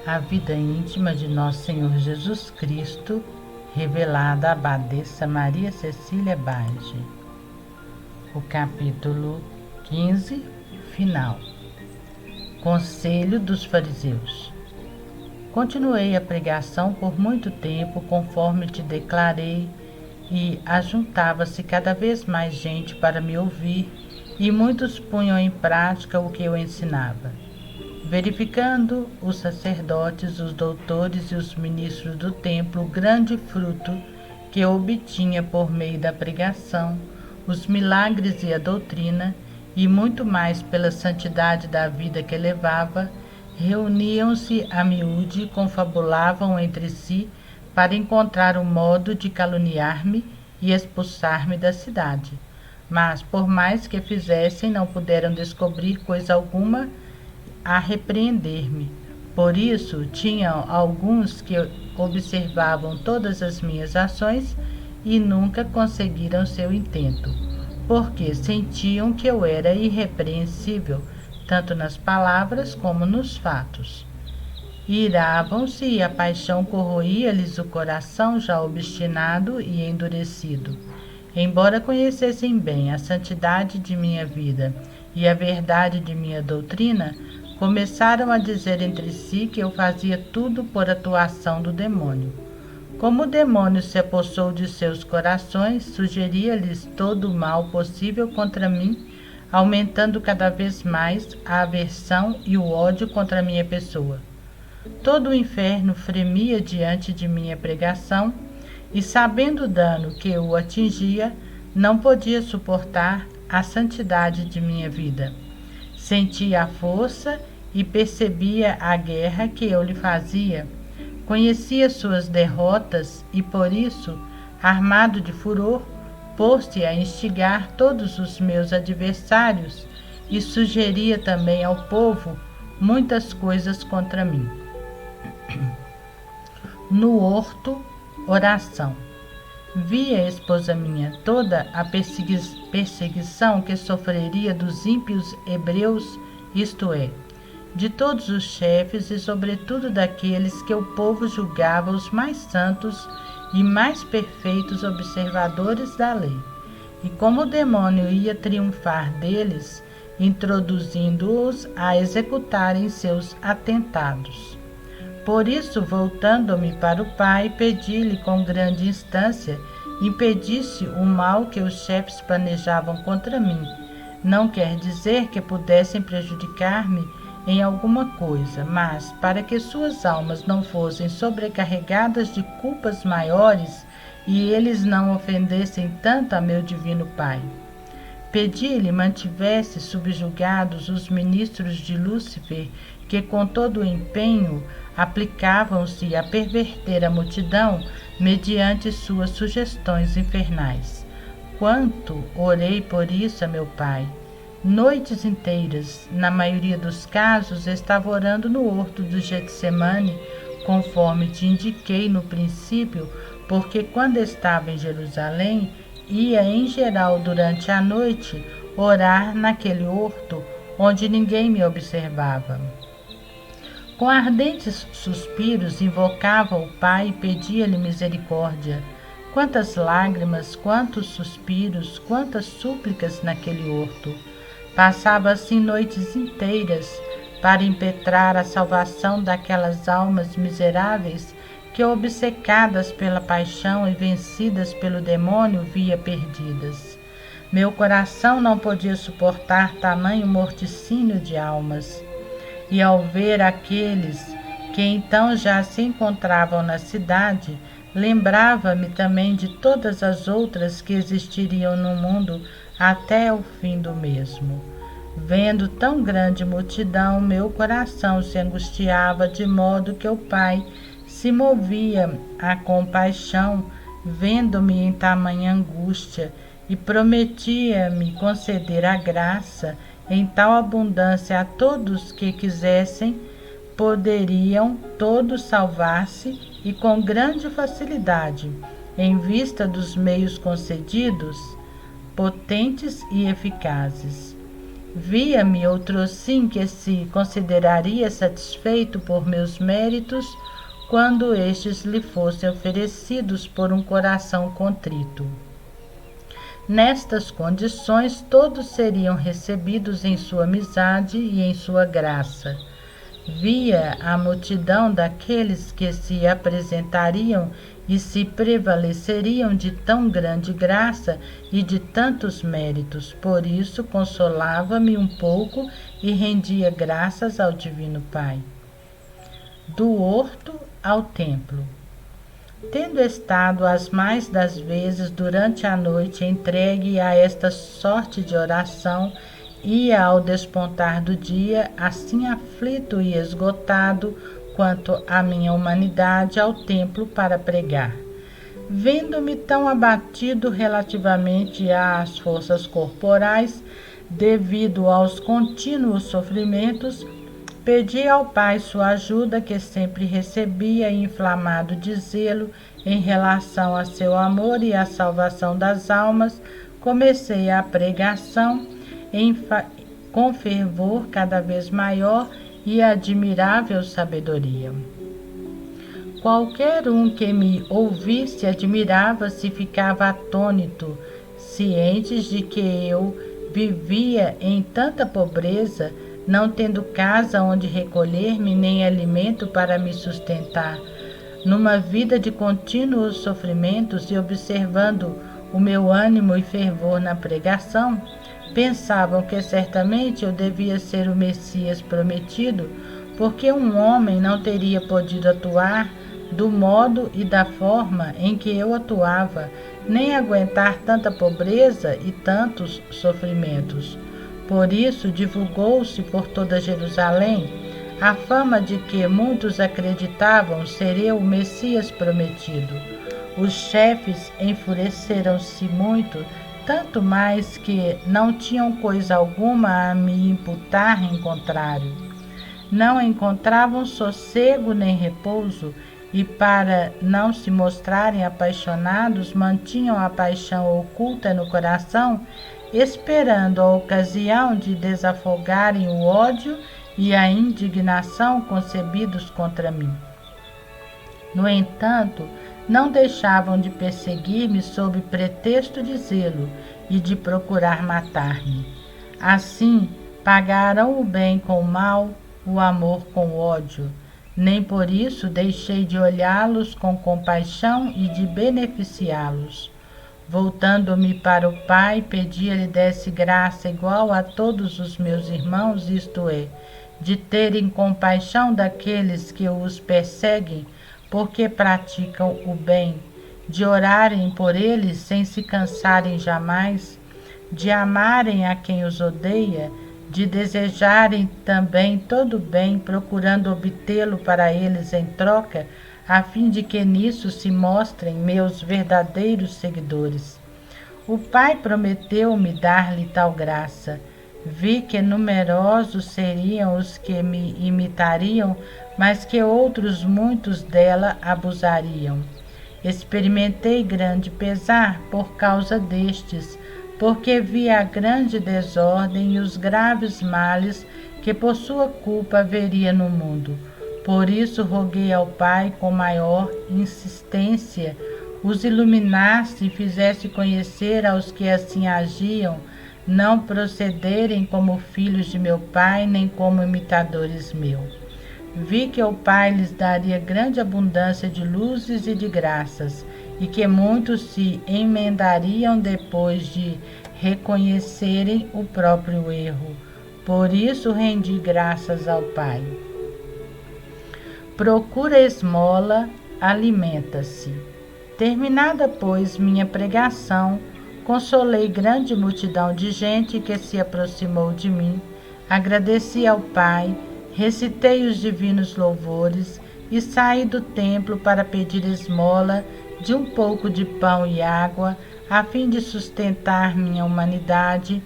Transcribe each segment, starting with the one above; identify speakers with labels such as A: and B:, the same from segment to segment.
A: A vida íntima de Nosso Senhor Jesus Cristo, revelada à Abadesa Maria Cecília Bage. O capítulo 15, final. Conselho dos fariseus. Continuei a pregação por muito tempo, conforme te declarei, e ajuntava-se cada vez mais gente para me ouvir, e muitos punham em prática o que eu ensinava. Verificando os sacerdotes, os doutores e os ministros do templo o grande fruto que eu obtinha por meio da pregação, os milagres e a doutrina, e muito mais pela santidade da vida que levava, reuniam-se a miúde e confabulavam entre si para encontrar um modo de caluniar-me e expulsar-me da cidade. Mas, por mais que fizessem, não puderam descobrir coisa alguma a repreender-me. Por isso, tinham alguns que observavam todas as minhas ações e nunca conseguiram seu intento, porque sentiam que eu era irrepreensível, tanto nas palavras como nos fatos. Iravam-se e a paixão corroía-lhes o coração já obstinado e endurecido. Embora conhecessem bem a santidade de minha vida e a verdade de minha doutrina, começaram a dizer entre si que eu fazia tudo por atuação do demônio. Como o demônio se apossou de seus corações, sugeria-lhes todo o mal possível contra mim, aumentando cada vez mais a aversão e o ódio contra minha pessoa. Todo o inferno fremia diante de minha pregação, e sabendo o dano que o atingia, não podia suportar a santidade de minha vida. Sentia a força e percebia a guerra que eu lhe fazia. Conhecia suas derrotas e, por isso, armado de furor, pôs-se a instigar todos os meus adversários e sugeria também ao povo muitas coisas contra mim. No horto, oração. Via, esposa minha, toda a perseguição que sofreria dos ímpios hebreus, isto é, de todos os chefes e sobretudo daqueles que o povo julgava os mais santos e mais perfeitos observadores da lei. E como o demônio ia triunfar deles, introduzindo-os a executarem seus atentados. Por isso, voltando-me para o Pai, pedi-lhe com grande instância impedisse o mal que os chefes planejavam contra mim. Não quer dizer que pudessem prejudicar-me em alguma coisa, mas para que suas almas não fossem sobrecarregadas de culpas maiores e eles não ofendessem tanto a meu divino Pai. Pedi-lhe mantivesse subjugados os ministros de Lúcifer, que com todo o empenho aplicavam-se a perverter a multidão mediante suas sugestões infernais. Quanto orei por isso a meu Pai! Noites inteiras, na maioria dos casos, estava orando no horto do Getsemane, conforme te indiquei no princípio, porque quando estava em Jerusalém, ia em geral durante a noite orar naquele horto onde ninguém me observava. Com ardentes suspiros invocava o Pai e pedia-lhe misericórdia. Quantas lágrimas, quantos suspiros, quantas súplicas naquele horto! Passava assim noites inteiras para impetrar a salvação daquelas almas miseráveis que, obcecadas pela paixão e vencidas pelo demônio, via perdidas. Meu coração não podia suportar tamanho morticínio de almas. E ao ver aqueles que então já se encontravam na cidade, lembrava-me também de todas as outras que existiriam no mundo até o fim do mesmo. Vendo tão grande multidão, meu coração se angustiava, de modo que o Pai se movia à compaixão, vendo-me em tamanha angústia, e prometia-me conceder a graça em tal abundância a todos que quisessem, poderiam todos salvar-se e com grande facilidade, em vista dos meios concedidos, potentes e eficazes. Via-me outrossim que se consideraria satisfeito por meus méritos quando estes lhe fossem oferecidos por um coração contrito. Nestas condições, todos seriam recebidos em sua amizade e em sua graça. Via a multidão daqueles que se apresentariam e se prevaleceriam de tão grande graça e de tantos méritos. Por isso, consolava-me um pouco e rendia graças ao Divino Pai. Do horto ao templo. Tendo estado as mais das vezes durante a noite entregue a esta sorte de oração, ia ao despontar do dia, assim aflito e esgotado quanto a minha humanidade, ao templo para pregar. Vendo-me tão abatido relativamente às forças corporais, devido aos contínuos sofrimentos, pedi ao Pai sua ajuda, que sempre recebia, inflamado de zelo em relação a seu amor e à salvação das almas. Comecei a pregação com fervor cada vez maior e admirável sabedoria. Qualquer um que me ouvisse admirava-se e ficava atônito, cientes de que eu vivia em tanta pobreza, não tendo casa onde recolher-me, nem alimento para me sustentar, numa vida de contínuos sofrimentos, e observando o meu ânimo e fervor na pregação, pensavam que certamente eu devia ser o Messias prometido, porque um homem não teria podido atuar do modo e da forma em que eu atuava, nem aguentar tanta pobreza e tantos sofrimentos. Por isso divulgou-se por toda Jerusalém a fama de que muitos acreditavam ser eu o Messias prometido. Os chefes enfureceram-se muito, tanto mais que não tinham coisa alguma a me imputar em contrário. Não encontravam sossego nem repouso, e para não se mostrarem apaixonados, mantinham a paixão oculta no coração, esperando a ocasião de desafogarem o ódio e a indignação concebidos contra mim. No entanto, não deixavam de perseguir-me sob pretexto de zelo e de procurar matar-me. Assim, pagaram o bem com o mal, o amor com o ódio. Nem por isso deixei de olhá-los com compaixão e de beneficiá-los. Voltando-me para o Pai, pedia-lhe desse graça igual a todos os meus irmãos, isto é, de terem compaixão daqueles que os perseguem, porque praticam o bem, de orarem por eles sem se cansarem jamais, de amarem a quem os odeia, de desejarem também todo o bem, procurando obtê-lo para eles em troca, a fim de que nisso se mostrem meus verdadeiros seguidores. O Pai prometeu-me dar-lhe tal graça. Vi que numerosos seriam os que me imitariam, mas que outros muitos dela abusariam. Experimentei grande pesar por causa destes, porque vi a grande desordem e os graves males que por sua culpa haveria no mundo. Por isso roguei ao Pai com maior insistência os iluminasse e fizesse conhecer aos que assim agiam, não procederem como filhos de meu Pai, nem como imitadores meus. Vi que o Pai lhes daria grande abundância de luzes e de graças, e que muitos se emendariam depois de reconhecerem o próprio erro. Por isso rendi graças ao Pai. Procura esmola, alimenta-se. Terminada, pois, minha pregação, consolei grande multidão de gente que se aproximou de mim, agradeci ao Pai, recitei os divinos louvores e saí do templo para pedir esmola de um pouco de pão e água, a fim de sustentar minha humanidade,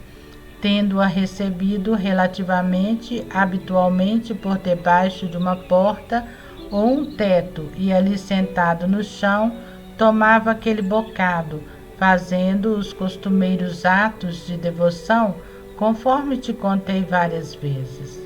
A: tendo-a recebido relativamente habitualmente por debaixo de uma porta ou um teto, e ali sentado no chão, tomava aquele bocado, fazendo os costumeiros atos de devoção, conforme te contei várias vezes.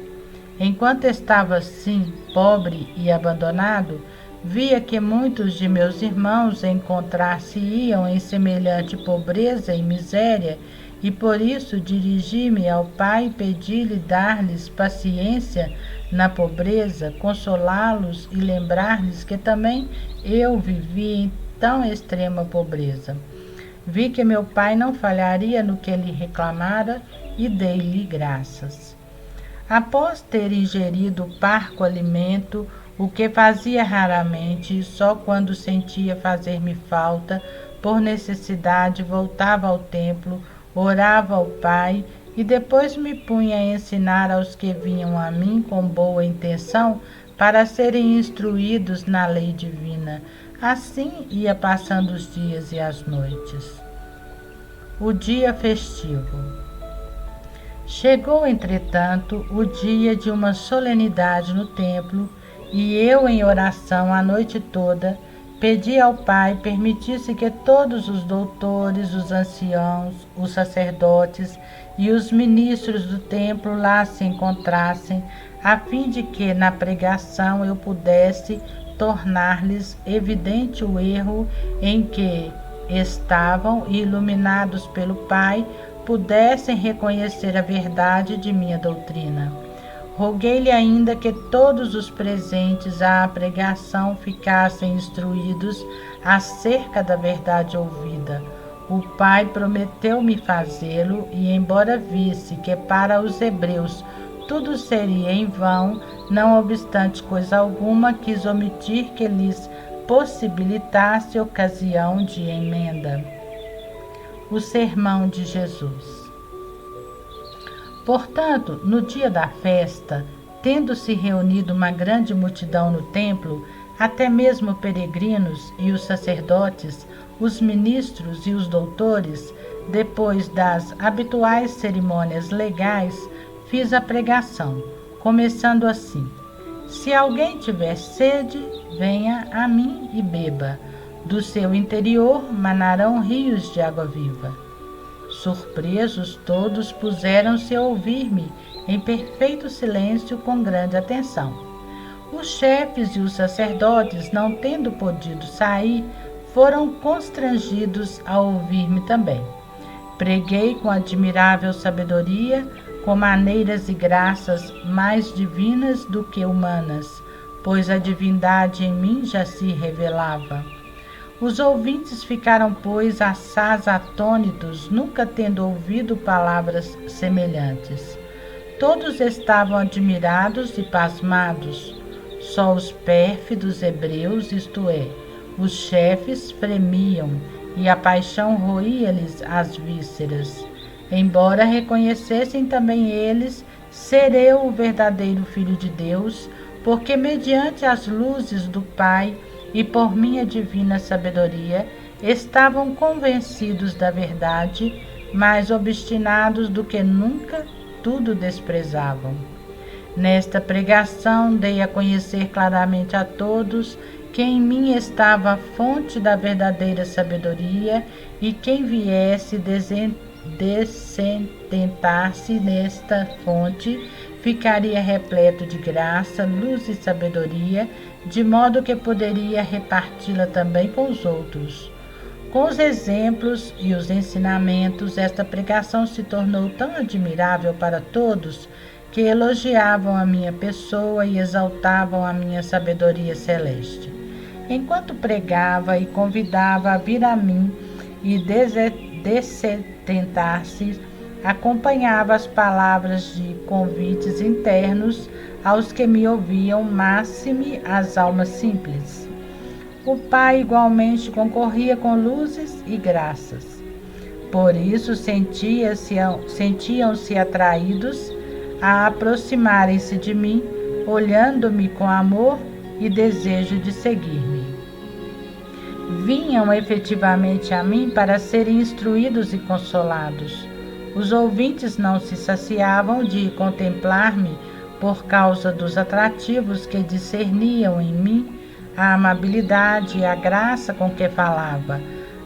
A: Enquanto estava assim, pobre e abandonado, via que muitos de meus irmãos encontrar-se-iam em semelhante pobreza e miséria, e por isso dirigi-me ao Pai e pedi-lhe dar-lhes paciência na pobreza, consolá-los e lembrar-lhes que também eu vivi em tão extrema pobreza. Vi que meu Pai não falharia no que lhe reclamara e dei-lhe graças. Após ter ingerido o parco alimento, o que fazia raramente e só quando sentia fazer-me falta, por necessidade voltava ao templo, orava ao Pai e depois me punha a ensinar aos que vinham a mim com boa intenção para serem instruídos na lei divina. Assim ia passando os dias e as noites. O dia festivo. Chegou, entretanto, o dia de uma solenidade no templo, e eu, em oração a noite toda, pedi ao Pai permitisse que todos os doutores, os anciãos, os sacerdotes e os ministros do templo lá se encontrassem, a fim de que, na pregação, eu pudesse tornar-lhes evidente o erro em que estavam e, iluminados pelo Pai, pudessem reconhecer a verdade de minha doutrina. Roguei-lhe ainda que todos os presentes à pregação ficassem instruídos acerca da verdade ouvida. O Pai prometeu-me fazê-lo, e embora visse que para os hebreus tudo seria em vão, não obstante coisa alguma, quis omitir que lhes possibilitasse ocasião de emenda. O sermão de Jesus. Portanto, no dia da festa, tendo-se reunido uma grande multidão no templo, até mesmo peregrinos e os sacerdotes, os ministros e os doutores, depois das habituais cerimônias legais, fiz a pregação, começando assim: se alguém tiver sede, venha a mim e beba. Do seu interior manarão rios de água viva. Surpresos, todos puseram-se a ouvir-me em perfeito silêncio com grande atenção. Os chefes e os sacerdotes, não tendo podido sair, foram constrangidos a ouvir-me também. Preguei com admirável sabedoria, com maneiras e graças mais divinas do que humanas, pois a divindade em mim já se revelava. Os ouvintes ficaram, pois, assaz atônitos, nunca tendo ouvido palavras semelhantes. Todos estavam admirados e pasmados. Só os pérfidos hebreus, isto é, os chefes, fremiam, e a paixão roía-lhes as vísceras. Embora reconhecessem também eles ser eu o verdadeiro Filho de Deus, porque mediante as luzes do Pai e por minha divina sabedoria, estavam convencidos da verdade, mais obstinados do que nunca, tudo desprezavam. Nesta pregação dei a conhecer claramente a todos que em mim estava a fonte da verdadeira sabedoria, e quem viesse descententar-se nesta fonte ficaria repleto de graça, luz e sabedoria, de modo que poderia reparti-la também com os outros. Com os exemplos e os ensinamentos, esta pregação se tornou tão admirável para todos que elogiavam a minha pessoa e exaltavam a minha sabedoria celeste. Enquanto pregava e convidava a vir a mim e descententar-se, acompanhava as palavras de convites internos aos que me ouviam, máxime as almas simples. O Pai igualmente concorria com luzes e graças. Por isso sentiam-se atraídos a aproximarem-se de mim, olhando-me com amor e desejo de seguir-me. Vinham efetivamente a mim para serem instruídos e consolados. Os ouvintes não se saciavam de contemplar-me por causa dos atrativos que discerniam em mim, a amabilidade e a graça com que falava.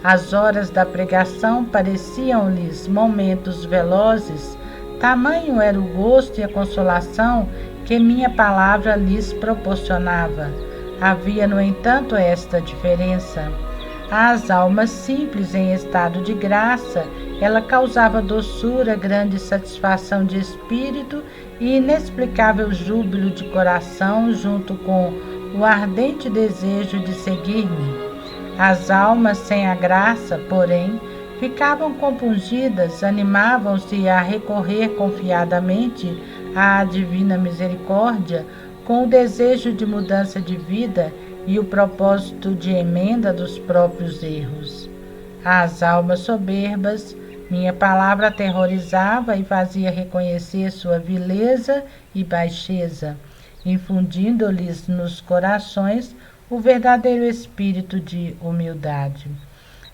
A: As horas da pregação pareciam-lhes momentos velozes, Tamanho era o gosto e a consolação que minha palavra lhes proporcionava. Havia, no entanto, esta diferença. Às almas simples em estado de graça, ela causava doçura, grande satisfação de espírito e inexplicável júbilo de coração, junto com o ardente desejo de seguir-me. As almas sem a graça, porém, ficavam compungidas, animavam-se a recorrer confiadamente à divina misericórdia, com o desejo de mudança de vida e o propósito de emenda dos próprios erros. As almas soberbas, minha palavra aterrorizava e fazia reconhecer sua vileza e baixeza, infundindo-lhes nos corações o verdadeiro espírito de humildade.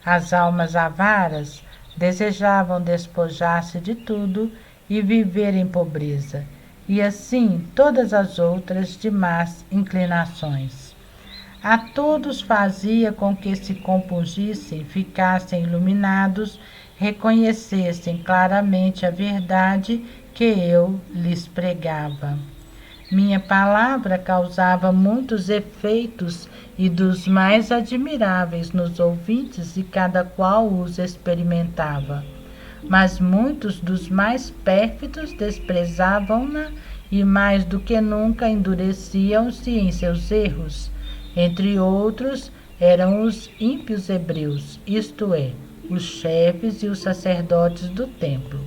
A: As almas avaras desejavam despojar-se de tudo e viver em pobreza, e assim todas as outras de más inclinações. A todos fazia com que se compungissem, ficassem iluminados, reconhecessem claramente a verdade que eu lhes pregava. Minha palavra causava muitos efeitos e dos mais admiráveis nos ouvintes, e cada qual os experimentava. Mas muitos dos mais pérfidos desprezavam-na e mais do que nunca endureciam-se em seus erros. Entre outros eram os ímpios hebreus, isto é, os chefes e os sacerdotes do templo.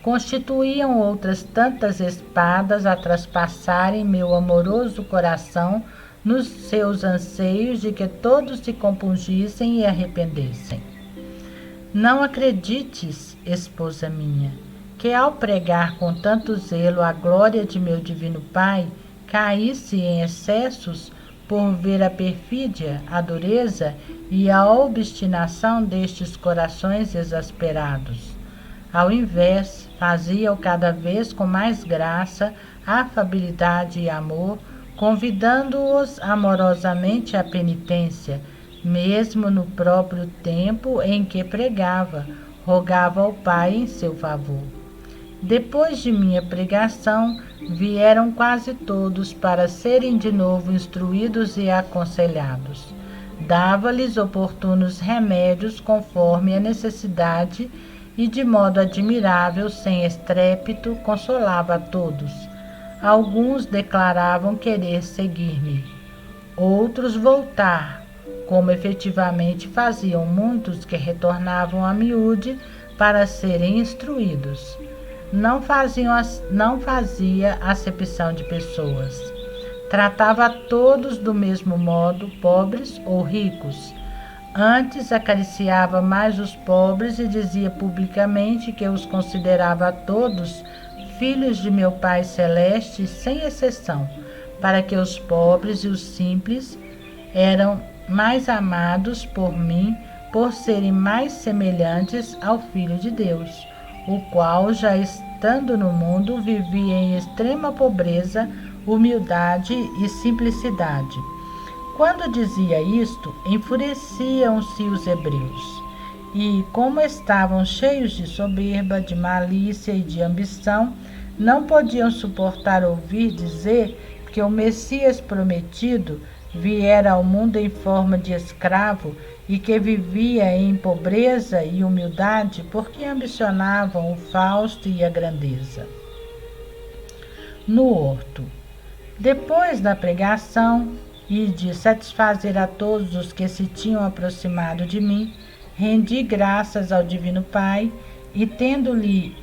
A: Constituíam outras tantas espadas a traspassarem meu amoroso coração nos seus anseios de que todos se compungissem e arrependessem. Não acredites, esposa minha, que ao pregar com tanto zelo a glória de meu divino Pai, caísse em excessos por ver a perfídia, a dureza e a obstinação destes corações exasperados. Ao invés, fazia-o cada vez com mais graça, afabilidade e amor, convidando-os amorosamente à penitência, mesmo no próprio tempo em que pregava, rogava ao Pai em seu favor. Depois de minha pregação, vieram quase todos para serem de novo instruídos e aconselhados. Dava-lhes oportunos remédios conforme a necessidade e de modo admirável, sem estrépito, consolava a todos. Alguns declaravam querer seguir-me, outros voltar, como efetivamente faziam muitos que retornavam a miúde para serem instruídos. Não fazia acepção de pessoas. Tratava a todos do mesmo modo, pobres ou ricos. Antes acariciava mais os pobres e dizia publicamente que os considerava a todos filhos de meu Pai Celeste, sem exceção, para que os pobres e os simples eram mais amados por mim, por serem mais semelhantes ao Filho de Deus, o qual, já estando no mundo, vivia em extrema pobreza, humildade e simplicidade. Quando dizia isto, enfureciam-se os hebreus, e, como estavam cheios de soberba, de malícia e de ambição, não podiam suportar ouvir dizer que o Messias prometido viera ao mundo em forma de escravo e que vivia em pobreza e humildade, porque ambicionavam o fausto e a grandeza. No horto. Depois da pregação e de satisfazer a todos os que se tinham aproximado de mim, rendi graças ao Divino Pai e, tendo-lhe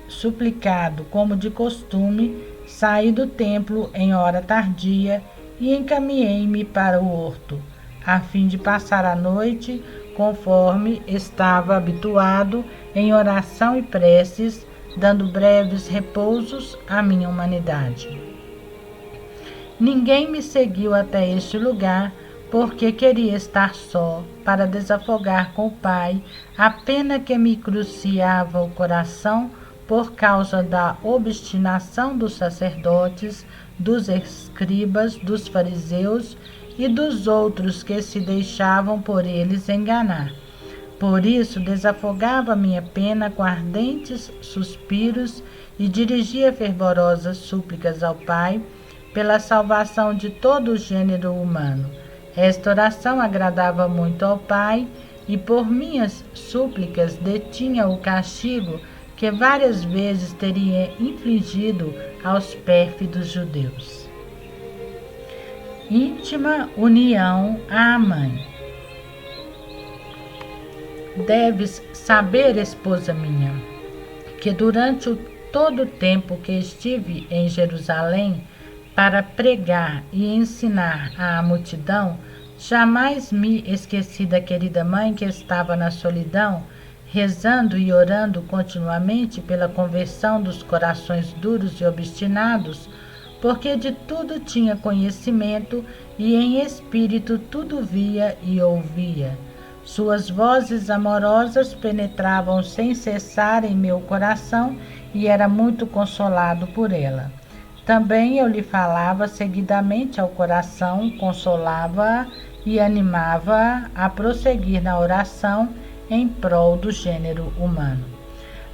A: suplicado como de costume, saí do templo em hora tardia e encaminhei-me para o horto, a fim de passar a noite, conforme estava habituado, em oração e preces, dando breves repousos à minha humanidade. Ninguém me seguiu até este lugar, porque queria estar só, para desafogar com o Pai a pena que me cruciava o coração por causa da obstinação dos sacerdotes, dos escribas, dos fariseus e dos outros que se deixavam por eles enganar. Por isso desafogava minha pena com ardentes suspiros e dirigia fervorosas súplicas ao Pai pela salvação de todo o gênero humano. Esta oração agradava muito ao Pai e por minhas súplicas detinha o castigo que várias vezes teria infligido aos pérfidos judeus. Íntima união à mãe. Deves saber, esposa minha, que durante todo o tempo que estive em Jerusalém para pregar e ensinar à multidão, jamais me esqueci da querida mãe que estava na solidão, rezando e orando continuamente pela conversão dos corações duros e obstinados, porque de tudo tinha conhecimento e em espírito tudo via e ouvia. Suas vozes amorosas penetravam sem cessar em meu coração e era muito consolado por ela. Também eu lhe falava seguidamente ao coração, consolava-a e animava-a a prosseguir na oração em prol do gênero humano.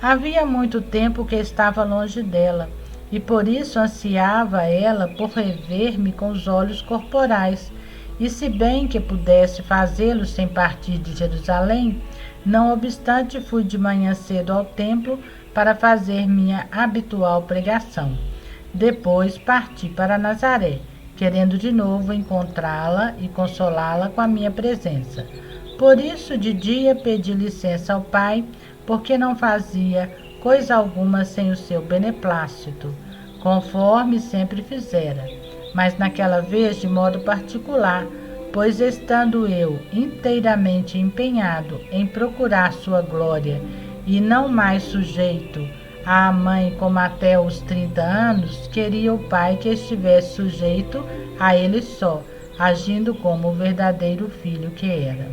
A: Havia muito tempo que estava longe dela, e por isso ansiava ela por rever-me com os olhos corporais, e se bem que pudesse fazê-lo sem partir de Jerusalém, não obstante fui de manhã cedo ao templo para fazer minha habitual pregação. Depois parti para Nazaré, querendo de novo encontrá-la e consolá-la com a minha presença. Por isso, de dia pedi licença ao Pai, porque não fazia coisa alguma sem o seu beneplácito, conforme sempre fizera, mas naquela vez de modo particular, pois estando eu inteiramente empenhado em procurar sua glória e não mais sujeito à mãe como até os 30 anos, queria o Pai que estivesse sujeito a ele só, agindo como o verdadeiro filho que era.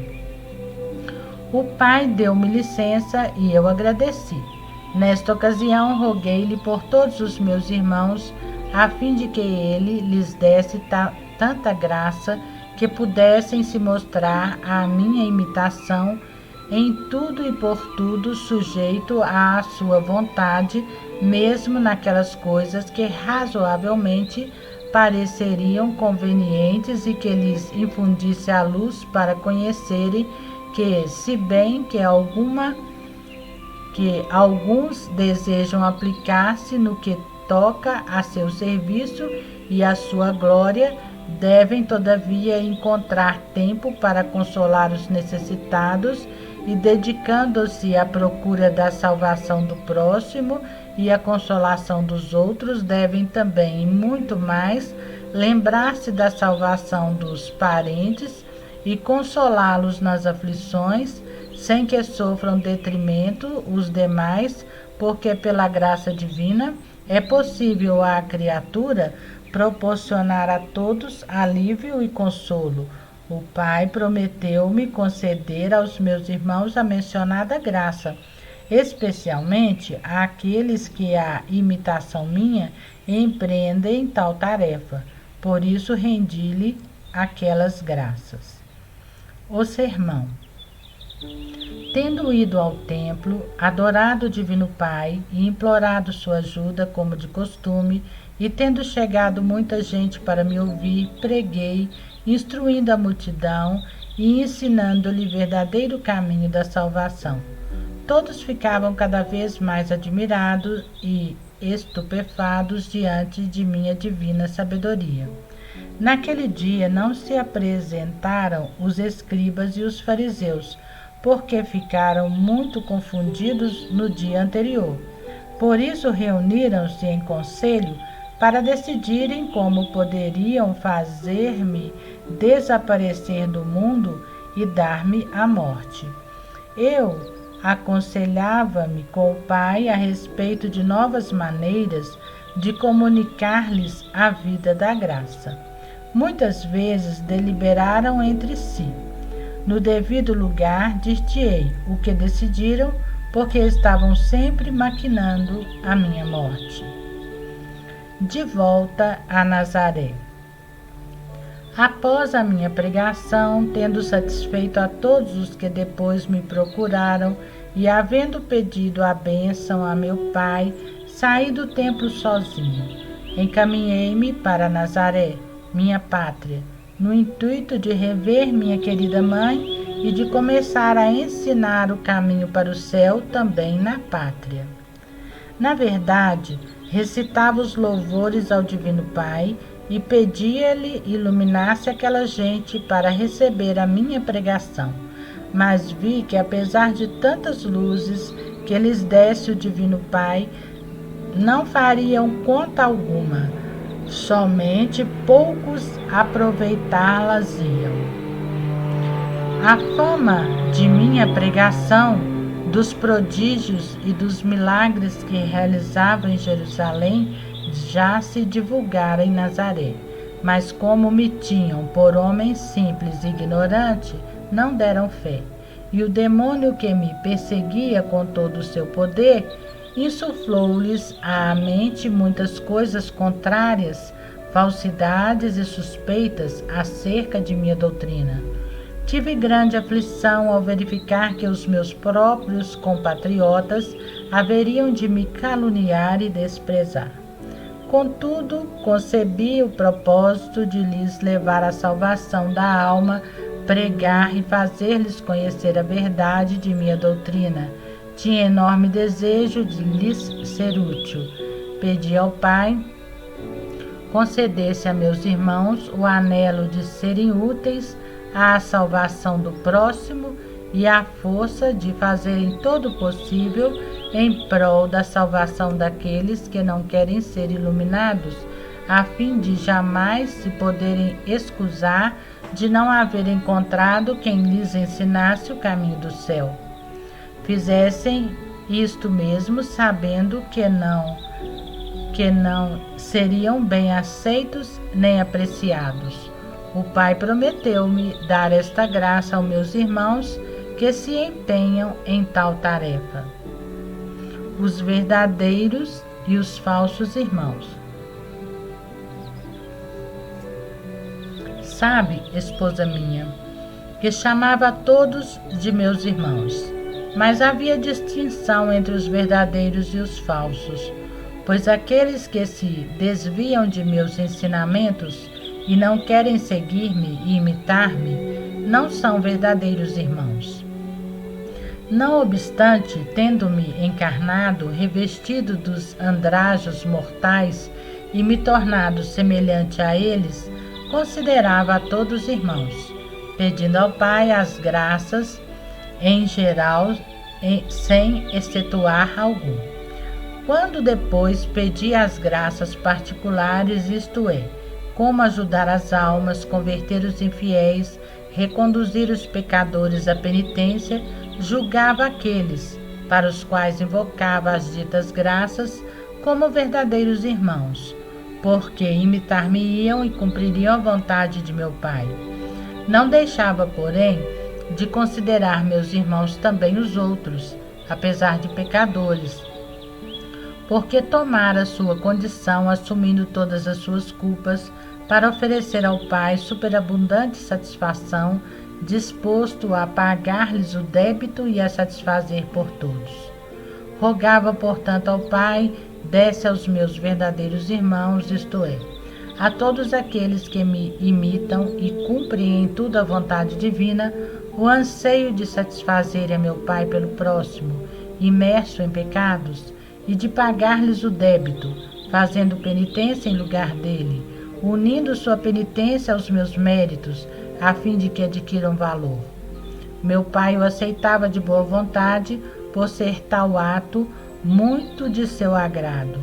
A: O Pai deu-me licença e eu agradeci. Nesta ocasião, roguei-lhe por todos os meus irmãos, a fim de que ele lhes desse tanta graça que pudessem se mostrar à minha imitação, em tudo e por tudo sujeito à sua vontade, mesmo naquelas coisas que razoavelmente pareceriam convenientes e que lhes infundisse a luz para conhecerem que, se bem que alguns desejam aplicar-se no que toca a seu serviço e a sua glória, devem todavia encontrar tempo para consolar os necessitados e, dedicando-se à procura da salvação do próximo e à consolação dos outros, devem também, muito mais, lembrar-se da salvação dos parentes e consolá-los nas aflições, sem que sofram detrimento os demais, porque pela graça divina é possível à criatura proporcionar a todos alívio e consolo. O Pai prometeu-me conceder aos meus irmãos a mencionada graça, especialmente àqueles que, à imitação minha, empreendem tal tarefa. Por isso rendi-lhe aquelas graças. O sermão. Tendo ido ao templo, adorado o Divino Pai e implorado sua ajuda como de costume, e tendo chegado muita gente para me ouvir, preguei, instruindo a multidão e ensinando-lhe verdadeiro caminho da salvação. Todos ficavam cada vez mais admirados e estupefatos diante de minha divina sabedoria. Naquele dia não se apresentaram os escribas e os fariseus, porque ficaram muito confundidos no dia anterior. Por isso reuniram-se em conselho para decidirem como poderiam fazer-me desaparecer do mundo e dar-me a morte. Eu aconselhava-me com o Pai a respeito de novas maneiras de comunicar-lhes a vida da graça. Muitas vezes deliberaram entre si. No devido lugar, dir-te-ei o que decidiram, porque estavam sempre maquinando a minha morte. De volta a Nazaré. Após a minha pregação, tendo satisfeito a todos os que depois me procuraram e havendo pedido a bênção a meu pai, saí do templo sozinho. Encaminhei-me para Nazaré, minha pátria, no intuito de rever minha querida mãe e de começar a ensinar o caminho para o céu também na pátria. Na verdade, recitava os louvores ao Divino Pai e pedia-lhe iluminasse aquela gente para receber a minha pregação. Mas vi que, apesar de tantas luzes que lhes desse o Divino Pai, não fariam conta alguma, somente poucos aproveitá-las iam. A fama de minha pregação, dos prodígios e dos milagres que realizava em Jerusalém, já se divulgara em Nazaré, mas como me tinham por homem simples e ignorante, não deram fé. E o demônio que me perseguia com todo o seu poder, insuflou-lhes à mente muitas coisas contrárias, falsidades e suspeitas acerca de minha doutrina. Tive grande aflição ao verificar que os meus próprios compatriotas haveriam de me caluniar e desprezar. Contudo, concebi o propósito de lhes levar a salvação da alma, pregar e fazer-lhes conhecer a verdade de minha doutrina. Tinha enorme desejo de lhes ser útil. Pedi ao Pai concedesse a meus irmãos o anelo de serem úteis à salvação do próximo e a força de fazerem todo o possível em prol da salvação daqueles que não querem ser iluminados, a fim de jamais se poderem excusar de não haver encontrado quem lhes ensinasse o caminho do céu. Fizessem isto mesmo, sabendo que não seriam bem aceitos nem apreciados. O Pai prometeu-me dar esta graça aos meus irmãos que se empenham em tal tarefa. Os verdadeiros e os falsos irmãos. Sabe, esposa minha, que chamava a todos de meus irmãos, mas havia distinção entre os verdadeiros e os falsos, pois aqueles que se desviam de meus ensinamentos e não querem seguir-me e imitar-me, não são verdadeiros irmãos. Não obstante, tendo-me encarnado, revestido dos andrajos mortais e me tornado semelhante a eles, considerava a todos irmãos, pedindo ao Pai as graças em geral, sem excetuar algum. Quando depois pedi as graças particulares, isto é, como ajudar as almas, converter os infiéis, reconduzir os pecadores à penitência, julgava aqueles para os quais invocava as ditas graças como verdadeiros irmãos, porque imitar-me-iam e cumpririam a vontade de meu Pai. Não deixava, porém, de considerar meus irmãos também os outros, apesar de pecadores, porque tomara sua condição, assumindo todas as suas culpas, para oferecer ao Pai superabundante satisfação, disposto a pagar-lhes o débito e a satisfazer por todos. Rogava, portanto, ao Pai, desse aos meus verdadeiros irmãos, isto é, a todos aqueles que me imitam e cumprem em tudo a vontade divina, o anseio de satisfazer a meu Pai pelo próximo, imerso em pecados, e de pagar-lhes o débito, fazendo penitência em lugar dele, unindo sua penitência aos meus méritos, a fim de que adquiram valor. Meu Pai o aceitava de boa vontade, por ser tal ato muito de seu agrado.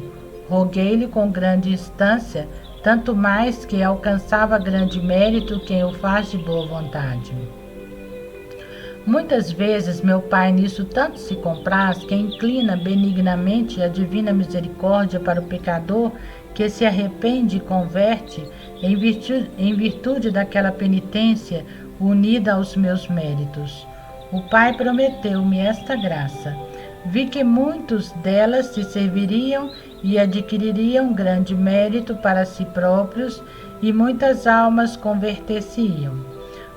A: Roguei-lhe com grande instância, tanto mais que alcançava grande mérito quem o faz de boa vontade. Muitas vezes meu Pai nisso tanto se compraz que inclina benignamente a divina misericórdia para o pecador que se arrepende e converte em virtude daquela penitência unida aos meus méritos. O Pai prometeu-me esta graça. Vi que muitos delas se serviriam e adquiririam grande mérito para si próprios e muitas almas converter-se-iam.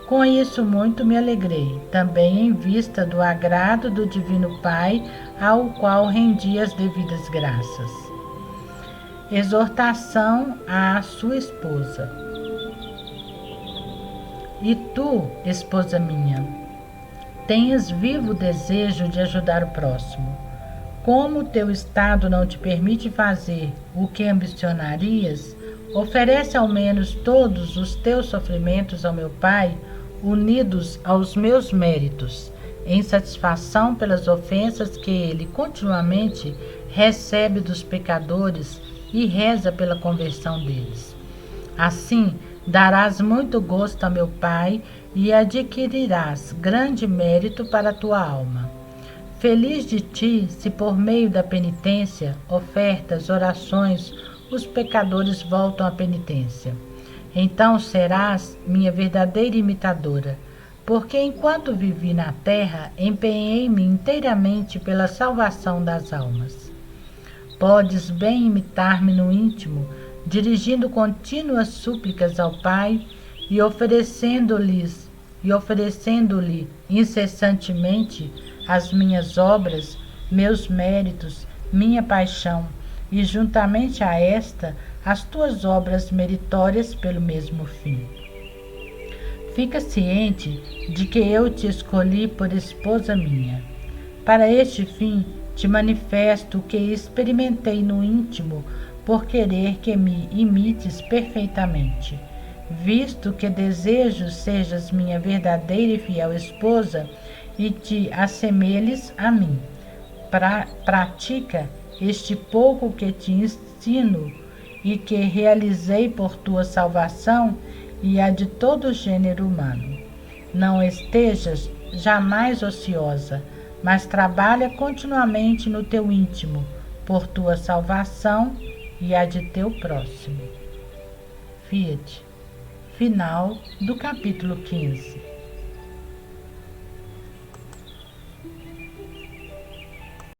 A: Com isso muito me alegrei, também em vista do agrado do Divino Pai, ao qual rendi as devidas graças. Exortação à sua esposa. E tu, esposa minha, tenhas vivo desejo de ajudar o próximo. Como o teu estado não te permite fazer o que ambicionarias, oferece ao menos todos os teus sofrimentos ao meu Pai, unidos aos meus méritos, em satisfação pelas ofensas que ele continuamente recebe dos pecadores e reza pela conversão deles. Assim, darás muito gosto a meu Pai e adquirirás grande mérito para a tua alma. Feliz de ti, se por meio da penitência, ofertas, orações, os pecadores voltam à penitência. Então serás minha verdadeira imitadora, porque enquanto vivi na terra, empenhei-me inteiramente pela salvação das almas. Podes bem imitar-me no íntimo, dirigindo contínuas súplicas ao Pai e oferecendo-lhe incessantemente as minhas obras, meus méritos, minha paixão, e juntamente a esta, as tuas obras meritórias pelo mesmo fim. Fica ciente de que eu te escolhi por esposa minha. Para este fim, te manifesto o que experimentei no íntimo por querer que me imites perfeitamente. Visto que desejo sejas minha verdadeira e fiel esposa e te assemelhes a mim. Pratica este pouco que te ensino e que realizei por tua salvação e a de todo o gênero humano. Não estejas jamais ociosa, mas trabalha continuamente no teu íntimo, por tua salvação e a de teu próximo. Fiat. Final do capítulo 15.